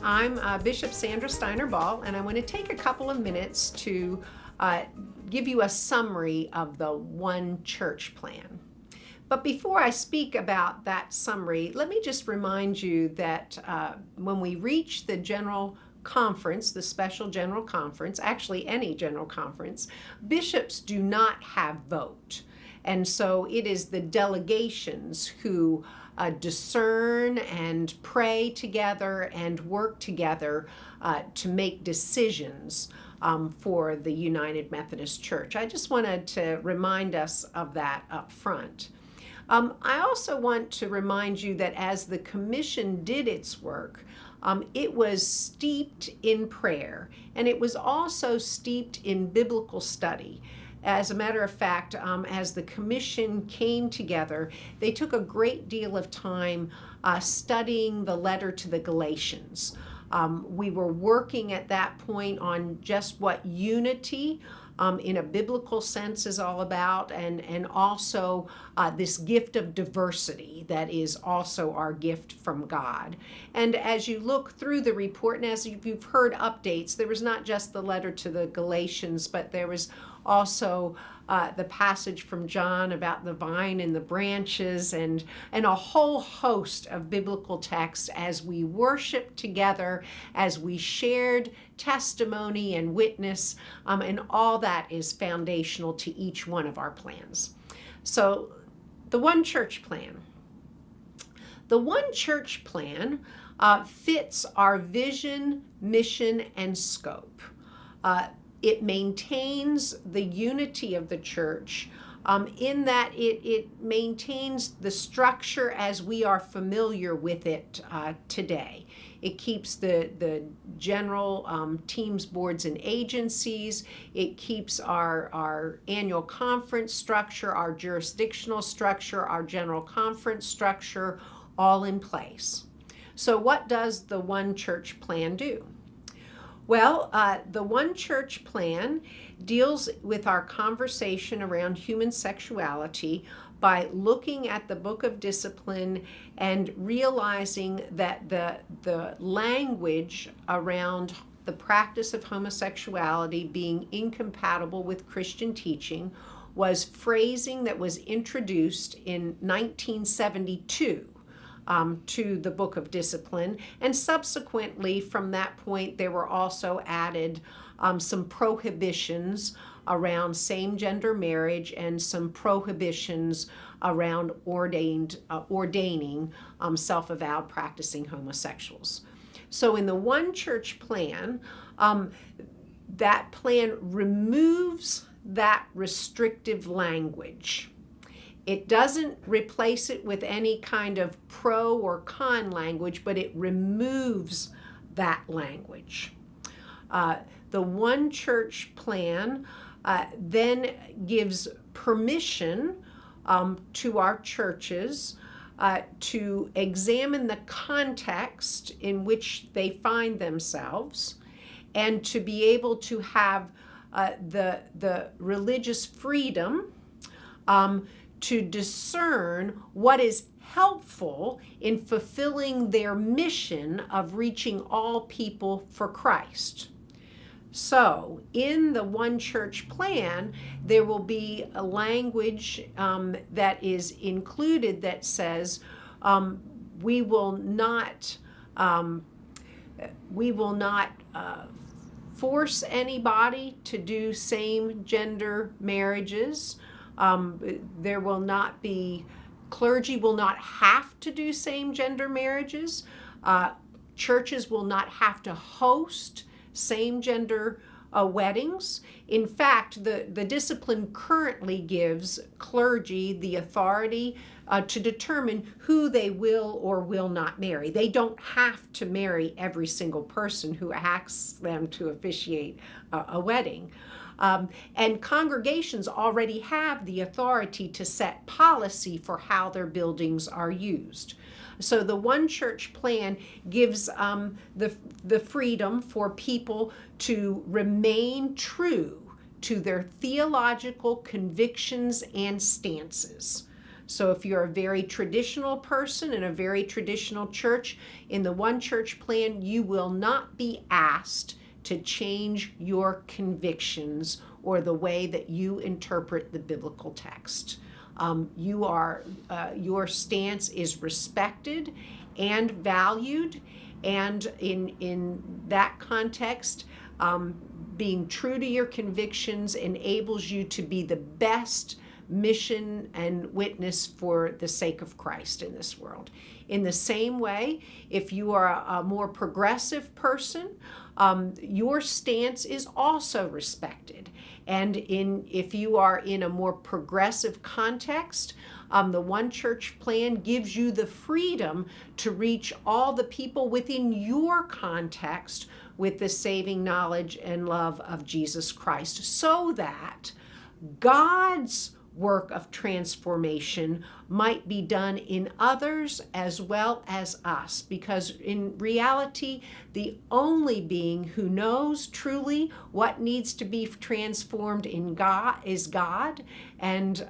I'm Bishop Sandra Steiner Ball, and I want to take a couple of minutes to give you a summary of the One Church plan. But before I speak about that summary, let me just remind you that when we reach the General Conference, the special General Conference, actually any General Conference, bishops do not have vote. And so it is the delegations who discern and pray together and work together to make decisions for the United Methodist Church. I just wanted to remind us of that up front. I also want to remind you that as the commission did its work, it was steeped in prayer, and it was also steeped in biblical study. As a matter of fact, as the commission came together, they took a great deal of time studying the letter to the Galatians. We were working at that point on just what unity in a biblical sense is all about, and also this gift of diversity that is also our gift from God. And as you look through the report, and as you've heard updates, there was not just the letter to the Galatians, but there was also the passage from John about the vine and the branches, and a whole host of biblical texts as we worshiped together, as we shared testimony and witness, and all that is foundational to each one of our plans. So the One Church plan. The One Church plan fits our vision, mission, and scope. It maintains the unity of the church in that it maintains the structure as we are familiar with it today. It keeps the general teams, boards, and agencies. It keeps our annual conference structure, our jurisdictional structure, our general conference structure, all in place. So what does the One Church plan do? Well, the One Church plan deals with our conversation around human sexuality by looking at the Book of Discipline and realizing that the language around the practice of homosexuality being incompatible with Christian teaching was phrasing that was introduced in 1972. To the Book of Discipline, and subsequently from that point there were also added some prohibitions around same-gender marriage and some prohibitions around ordaining self-avowed practicing homosexuals. So in the One Church plan, that plan removes that restrictive language. It doesn't replace it with any kind of pro or con language, but it removes that language. The One Church plan then gives permission to our churches to examine the context in which they find themselves and to be able to have the religious freedom to discern what is helpful in fulfilling their mission of reaching all people for Christ. So in the One Church plan, there will be a language that is included that says we will not force anybody to do same-gender marriages. There will not be, clergy will not have to do same-gender marriages. Churches will not have to host same-gender weddings. In fact, the discipline currently gives clergy the authority to determine who they will or will not marry. They don't have to marry every single person who asks them to officiate a wedding. And congregations already have the authority to set policy for how their buildings are used. So the One Church plan gives the freedom for people to remain true to their theological convictions and stances. So if you're a very traditional person in a very traditional church, in the one church plan, you will not be asked to change your convictions or the way that you interpret the biblical text. Your stance is respected and valued, and in that context, being true to your convictions enables you to be the best mission and witness for the sake of Christ in this world. In the same way, if you are a more progressive person, your stance is also respected. And if you are in a more progressive context, the one church plan gives you the freedom to reach all the people within your context with the saving knowledge and love of Jesus Christ, so that God's work of transformation might be done in others as well as us, because in reality, the only being who knows truly what needs to be transformed in God is God. And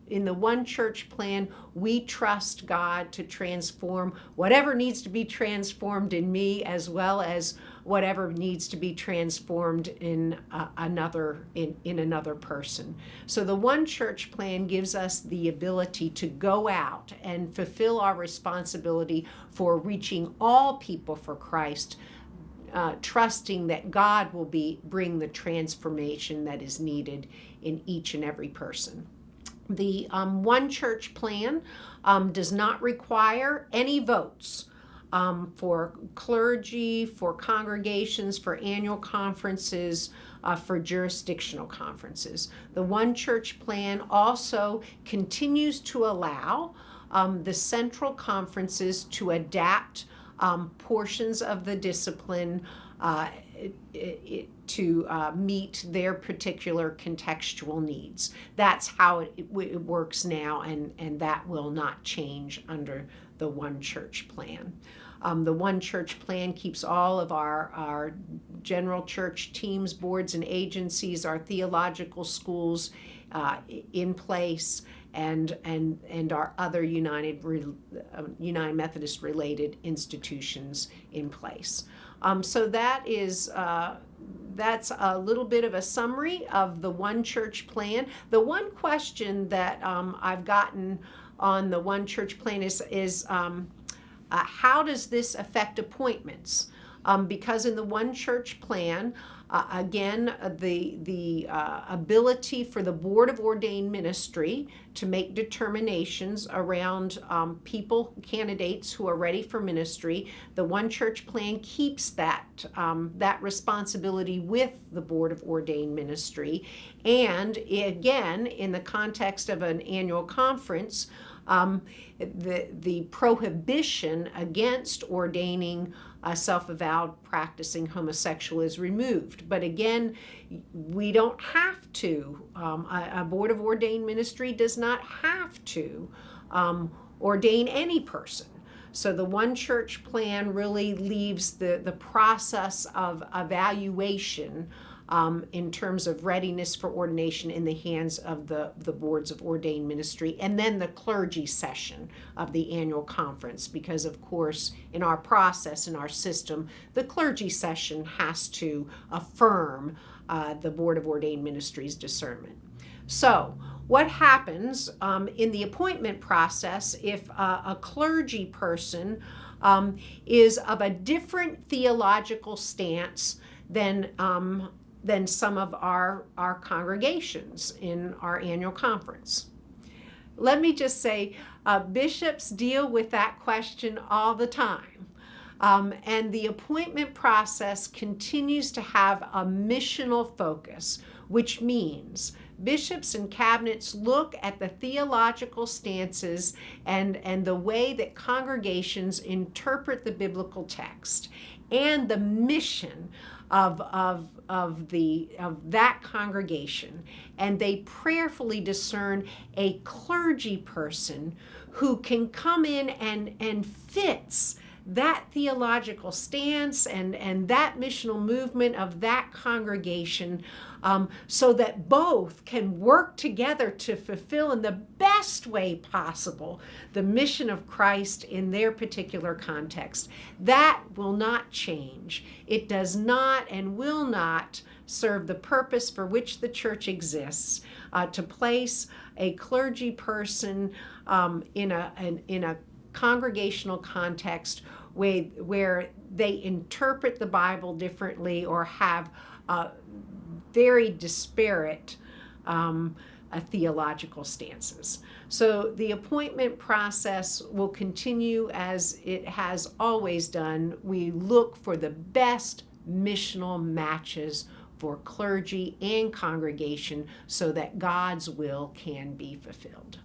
in the one church plan, we trust God to transform whatever needs to be transformed in me, as well as whatever needs to be transformed in another person. So the one church plan gives us the ability to go out and fulfill our responsibility for reaching all people for Christ, trusting that God will bring the transformation that is needed in each and every person. The one church plan does not require any votes for clergy, for congregations, for annual conferences, for jurisdictional conferences. The one church plan also continues to allow the central conferences to adapt portions of the discipline to meet their particular contextual needs. That's how it works now, and that will not change under the one church plan. The one church plan keeps all of our general church teams, boards, and agencies, our theological schools in place, and our other United Methodist related institutions in place. So that's a little bit of a summary of the one church plan. The one question that I've gotten on the one church plan is how does this affect appointments? Because in the one church plan, again, the ability for the Board of Ordained Ministry to make determinations around candidates who are ready for ministry, the one church plan keeps that responsibility with the Board of Ordained Ministry. And again, in the context of an annual conference, the prohibition against ordaining a self-avowed practicing homosexual is removed. But again, we don't have to. A Board of Ordained Ministry does not have to ordain any person. So the one church plan really leaves the process of evaluation in terms of readiness for ordination in the hands of the boards of ordained ministry, and then the clergy session of the annual conference, because of course in our process, in our system, the clergy session has to affirm the Board of Ordained Ministry's discernment. So what happens in the appointment process if a clergy person is of a different theological stance than some of our congregations in our annual conference? Let me just say, bishops deal with that question all the time. And the appointment process continues to have a missional focus, which means bishops and cabinets look at the theological stances and the way that congregations interpret the biblical text and the mission of that congregation, and they prayerfully discern a clergy person who can come in and fits that theological stance and that missional movement of that congregation, so that both can work together to fulfill in the best way possible the mission of Christ in their particular context. That will not change. It does not and will not serve the purpose for which the church exists, to place a clergy person in a congregational context where they interpret the Bible differently or have very disparate theological stances. So the appointment process will continue as it has always done. We look for the best missional matches for clergy and congregation so that God's will can be fulfilled.